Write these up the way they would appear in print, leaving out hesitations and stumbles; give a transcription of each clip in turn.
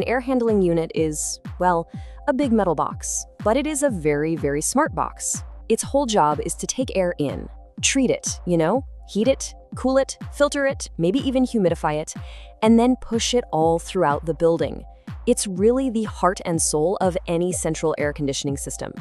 An air handling unit is, well, a big metal box, but it is a very, very smart box. Its whole job is to take air in, treat it, heat it, cool it, filter it, maybe even humidify it, and then push it all throughout the building. It's really the heart and soul of any central air conditioning system.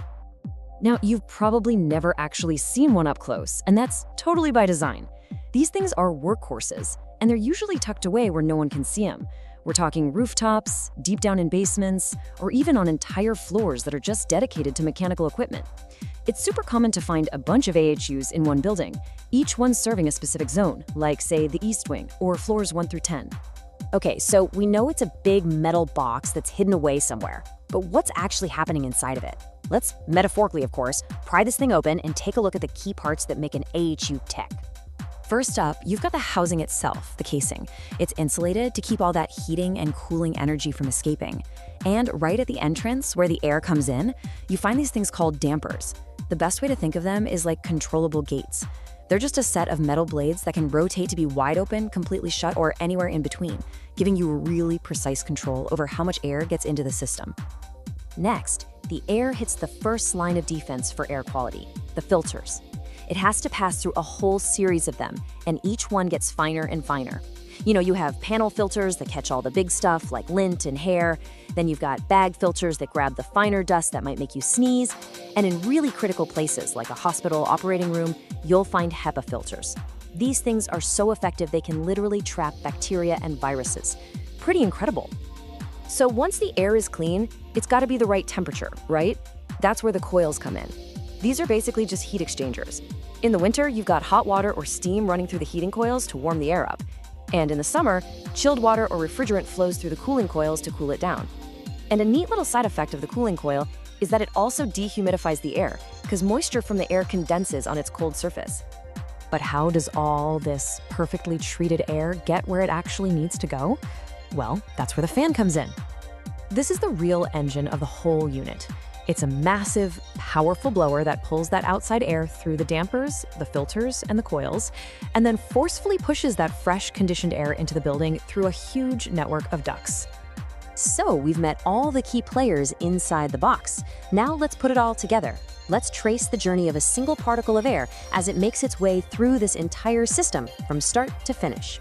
Now, you've probably never actually seen one up close, and that's totally by design. These things are workhorses, and they're usually tucked away where no one can see them. We're talking rooftops, deep down in basements, or even on entire floors that are just dedicated to mechanical equipment. It's super common to find a bunch of AHUs in one building, each one serving a specific zone, like, say, the East Wing or floors 1 through 10. Okay, so we know it's a big metal box that's hidden away somewhere, but what's actually happening inside of it? Let's, metaphorically of course, pry this thing open and take a look at the key parts that make an AHU tick. First up, you've got the housing itself, the casing. It's insulated to keep all that heating and cooling energy from escaping. And right at the entrance, where the air comes in, you find these things called dampers. The best way to think of them is like controllable gates. They're just a set of metal blades that can rotate to be wide open, completely shut, or anywhere in between, giving you really precise control over how much air gets into the system. Next, the air hits the first line of defense for air quality, the filters. It has to pass through a whole series of them, and each one gets finer and finer. You have panel filters that catch all the big stuff like lint and hair. Then you've got bag filters that grab the finer dust that might make you sneeze. And in really critical places like a hospital operating room, you'll find HEPA filters. These things are so effective they can literally trap bacteria and viruses. Pretty incredible. So once the air is clean, it's got to be the right temperature, right? That's where the coils come in. These are basically just heat exchangers. In the winter, you've got hot water or steam running through the heating coils to warm the air up. And in the summer, chilled water or refrigerant flows through the cooling coils to cool it down. And a neat little side effect of the cooling coil is that it also dehumidifies the air, because moisture from the air condenses on its cold surface. But how does all this perfectly treated air get where it actually needs to go? Well, that's where the fan comes in. This is the real engine of the whole unit. It's a massive, powerful blower that pulls that outside air through the dampers, the filters, and the coils, and then forcefully pushes that fresh, conditioned air into the building through a huge network of ducts. So we've met all the key players inside the box. Now let's put it all together. Let's trace the journey of a single particle of air as it makes its way through this entire system from start to finish.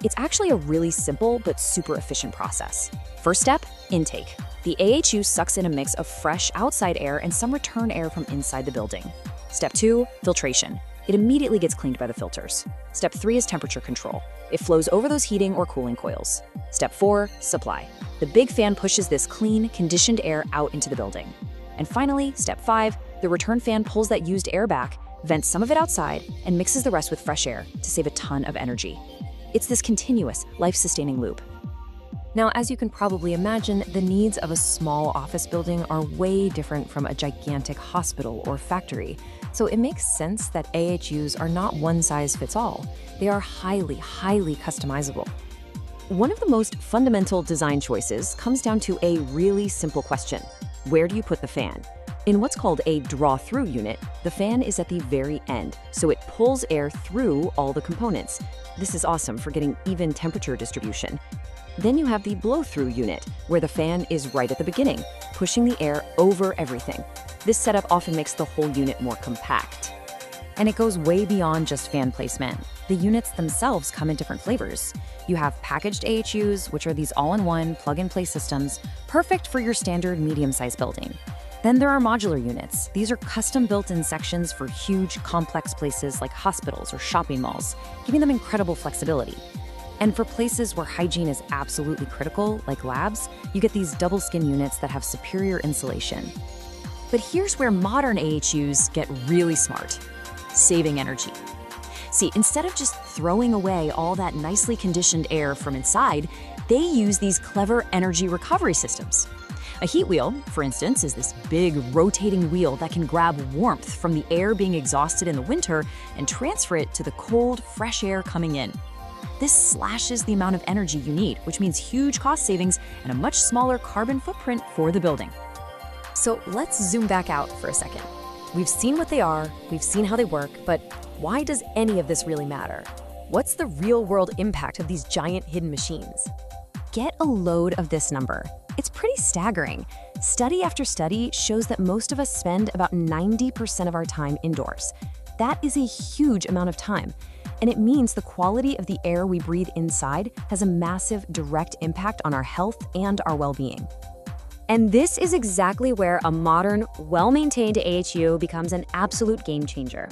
It's actually a really simple but super efficient process. First step, intake. The AHU sucks in a mix of fresh outside air and some return air from inside the building. Step 2, filtration. It immediately gets cleaned by the filters. Step 3 is temperature control. It flows over those heating or cooling coils. Step 4, supply. The big fan pushes this clean, conditioned air out into the building. And finally, step 5, the return fan pulls that used air back, vents some of it outside, and mixes the rest with fresh air to save a ton of energy. It's this continuous, life-sustaining loop. Now, as you can probably imagine, the needs of a small office building are way different from a gigantic hospital or factory. So it makes sense that AHUs are not one size fits all. They are highly, highly customizable. One of the most fundamental design choices comes down to a really simple question. Where do you put the fan? In what's called a draw-through unit, the fan is at the very end, so it pulls air through all the components. This is awesome for getting even temperature distribution. Then you have the blow-through unit, where the fan is right at the beginning, pushing the air over everything. This setup often makes the whole unit more compact. And it goes way beyond just fan placement. The units themselves come in different flavors. You have packaged AHUs, which are these all-in-one, plug-and-play systems, perfect for your standard medium-sized building. Then there are modular units. These are custom-built in sections for huge, complex places like hospitals or shopping malls, giving them incredible flexibility. And for places where hygiene is absolutely critical, like labs, you get these double-skin units that have superior insulation. But here's where modern AHUs get really smart: saving energy. See, instead of just throwing away all that nicely conditioned air from inside, they use these clever energy recovery systems. A heat wheel, for instance, is this big rotating wheel that can grab warmth from the air being exhausted in the winter and transfer it to the cold, fresh air coming in. This slashes the amount of energy you need, which means huge cost savings and a much smaller carbon footprint for the building. So let's zoom back out for a second. We've seen what they are, we've seen how they work, but why does any of this really matter? What's the real-world impact of these giant hidden machines? get a load of this number. It's pretty staggering. Study after study shows that most of us spend about 90% of our time indoors. That is a huge amount of time, and it means the quality of the air we breathe inside has a massive direct impact on our health and our well-being. And this is exactly where a modern, well-maintained AHU becomes an absolute game changer.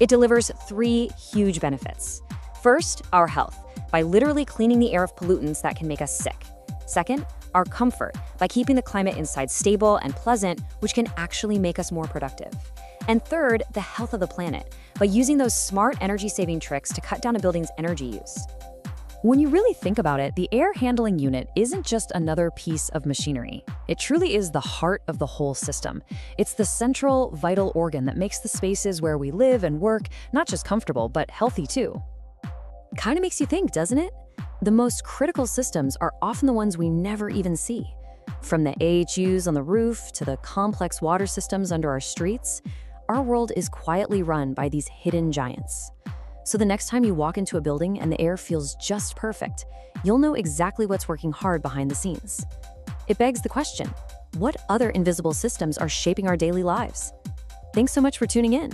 It delivers 3 huge benefits. First, our health, by literally cleaning the air of pollutants that can make us sick. Second, our comfort, by keeping the climate inside stable and pleasant, which can actually make us more productive. And third, the health of the planet, by using those smart energy-saving tricks to cut down a building's energy use. When you really think about it, the air handling unit isn't just another piece of machinery. It truly is the heart of the whole system. It's the central, vital organ that makes the spaces where we live and work not just comfortable, but healthy too. Kind of makes you think, doesn't it? The most critical systems are often the ones we never even see. From the AHUs on the roof to the complex water systems under our streets, our world is quietly run by these hidden giants. So the next time you walk into a building and the air feels just perfect, you'll know exactly what's working hard behind the scenes. It begs the question, what other invisible systems are shaping our daily lives? Thanks so much for tuning in.